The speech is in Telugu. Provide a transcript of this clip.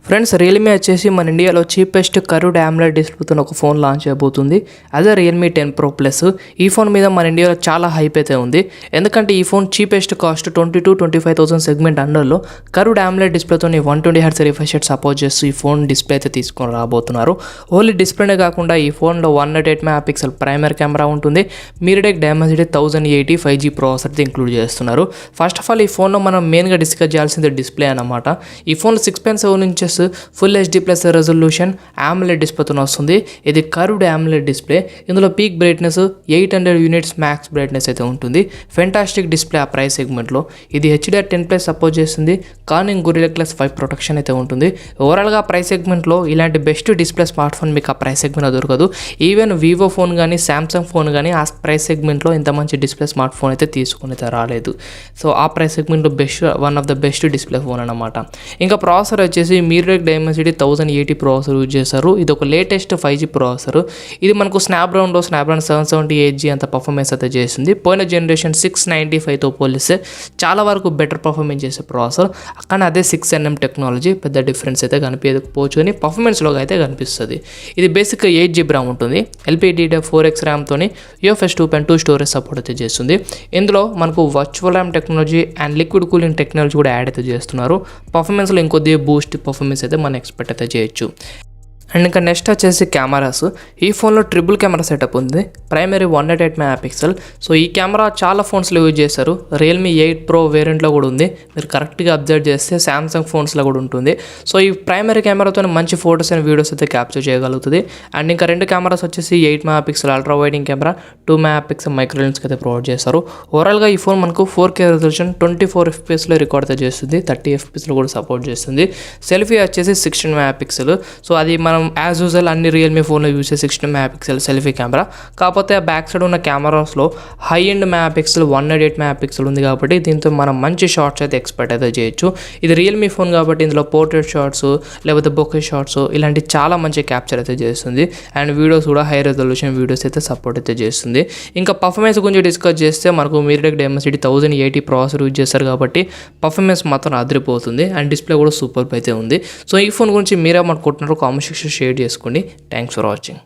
ఫ్రెండ్స్ రియల్మీ వచ్చేసి మన ఇండియాలో చీపెస్ట్ కర్వ్డ్ AMOLED డిస్ప్లేతో ఒక ఫోన్ లాంచ్ చేయబోతుంది. అదే రియల్మీ 10 Pro Plus. ఈ ఫోన్ మీద మన ఇండియాలో చాలా హైప్ అయితే ఉంది. ఎందుకంటే ఈ ఫోన్ చీపెస్ట్ కాస్ట్ 22,000-25,000 సెగ్మెంట్ అండర్లో కర్వ్డ్ AMOLED డిస్ప్లేతో 120Hz రిఫ్రెష్ రేట్ సపోర్ట్ చేస్తూ ఈ ఫోన్ డిస్ప్లే అయితే తీసుకొని రాబోతున్నారు. ఓన్లీ డిస్ప్లేనే కాకుండా ఈ ఫోన్లో 108 మెగాపిక్సెల్ ప్రైమరీ కెమెరా ఉంటుంది. మీడియాటెక్ డైమెన్సిటీ 1080 5G ప్రాసెసర్ అయితే ఇంక్లూడ్ చేస్తున్నారు. ఫస్ట్ ఆఫ్ ఆల్ ఈ ఫోన్లో మనం మెయిన్గా డిస్కస్ చేయాల్సింది డిస్ప్లే అన్నమాట. ఈ phone 6.7 inches full HD plus resolution AMOLED డిస్ప్లేతో వస్తుంది. ఇది కర్వ్డ్ AMOLED డిస్ప్లే. ఇందులో peak brightness 800 units max brightness అయితే ఉంటుంది. ఫెంటాస్టిక్ డిస్ప్లే ఆ ప్రైస్ సెగ్మెంట్లో. ఇది HDR10+ సపోర్ట్ చేస్తుంది. కార్నింగ్ గొరిల్లా గ్లాస్ 5 ప్రొటెక్షన్ అయితే ఉంటుంది. ఓవరాల్గా ప్రైస్ సెగ్మెంట్లో ఇలాంటి బెస్ట్ డిస్ప్లే స్మార్ట్ ఫోన్ మీకు ఆ ప్రైస్ సెగ్మెంట్లో దొరకదు. ఈవెన్ వివో ఫోన్ కానీ శాంసంగ్ ఫోన్ కానీ ఆ ప్రైస్ సెగ్మెంట్లో ఇంత మంచి డిస్ప్లే స్మార్ట్ ఫోన్ అయితే తీసుకుని అయితే రాలేదు. సో ఆ ప్రైస్ సెగ్మెంట్లో one of the best display phone అనమాట. ఇంకా ప్రాసెసర్ వచ్చేసి మీడియాటెక్ డైమెన్సిటీ 1080 ప్రాసెసర్ యూజ్ చేశారు. ఇది ఒక లేటెస్ట్ 5G ప్రాసెసర్. ఇది మనకు స్నాప్డ్రాగన్ 778G అంత పర్ఫార్మెన్స్ అయితే చేస్తుంది. పోయిన జనరేషన్ 695తో పోలిస్తే చాలా వరకు బెటర్ పర్ఫార్మెన్స్ చేసే ప్రాసెసర్. కానీ అదే 6nm టెక్నాలజీ, పెద్ద డిఫరెన్స్ అయితే కనిపించకపోవచ్చు కానీ పర్ఫార్మెన్స్లో అయితే కనిపిస్తుంది. ఇది బేసిక్గా 8GB ర్యామ్ ఉంటుంది. LPDDR4X ర్యామ్తో UFS 2.2 స్టోరేజ్ సపోర్ట్ అయితే చేస్తుంది. ఇందులో మనకు virtual RAM technology and liquid cooling technology కూడా యాడ్ అయితే చేస్తున్నారు. పర్ఫార్మెన్స్లో ఇంకొద్దిగా బూస్ట్ పర్ఫార్మెన్స్ అయితే మనం ఎక్స్పెక్ట్ అయితే చేయొచ్చు. అండ్ ఇంకా నెక్స్ట్ వచ్చేసి కెమెరాస్. ఈ ఫోన్లో ట్రిపుల్ కెమెరా సెటప్ ఉంది. Primary 108 megapixel. సో ఈ కెమెరా చాలా ఫోన్స్లో యూజ్ చేశారు. రియల్మీ 8 Pro వేరియంట్లో కూడా ఉంది. మీరు కరెక్ట్గా అబ్జర్వ్ చేస్తే శాంసంగ్ ఫోన్స్లో కూడా ఉంటుంది. సో ఈ ప్రైమరీ కెమెరాతో మంచి ఫోటోస్ అండ్ వీడియోస్ అయితే క్యాప్చర్ చేయగలుగుతుంది. అండ్ ఇంకా రెండు కెమెరాస్ వచ్చేసి 8 megapixel ultra wide angle camera, 2 megapixel micro లెన్స్కి అయితే ప్రొవైడ్ చేస్తారు. ఓవరాల్గా ఈ ఫోన్ మనకు 4K రెజల్యూషన్ 24 FPS రికార్డ్ అయితే చేస్తుంది. 30 FPS కూడా సపోర్ట్ చేస్తుంది. సెల్ఫీ వచ్చేసి 16 మెగాపిక్సెల్. సో అది మనం యాజ్ యూజువల్ అన్ని రియల్మీ ఫోన్లో యూజ్ చేసే 16 మెగాపిక్సెల్ సెల్ఫీ కెమెరా. కాకపోతే ఆ బ్యాక్ సైడ్ ఉన్న కెమెరాస్లో హై ఎండ్ మెగాపిక్సెల్ 108 మెగాపిక్సెల్ ఉంది కాబట్టి దీంతో మనం మంచి షార్ట్స్ అయితే ఎక్స్పెక్ట్ అయితే చేయొచ్చు. ఇది రియల్మీ ఫోన్ కాబట్టి ఇందులో పోర్ట్రేట్ షాట్స్ లేకపోతే బొకే షాట్స్ ఇలాంటి చాలా మంచి క్యాప్చర్ అయితే చేస్తుంది. అండ్ వీడియోస్ కూడా హై రెజల్యూషన్ వీడియోస్ అయితే సపోర్ట్ అయితే చేస్తుంది. ఇంకా పర్ఫార్మెన్స్ గురించి డిస్కస్ చేస్తే మనకు మీడియాటెక్ డైమెన్సిటీ 1080 ప్రాసెసర్ యూజ్ చేస్తారు కాబట్టి పర్ఫార్మెన్స్ మాత్రం అదిరిపోతుంది. అండ్ డిస్ప్లే కూడా సూపర్ అయితే ఉంది. సో ఈ ఫోన్ గురించి మీరే అనుకుంటున్నారు కామెంట్ సెక్షన్ షేర్ చేసుకోండి. Thanks for watching.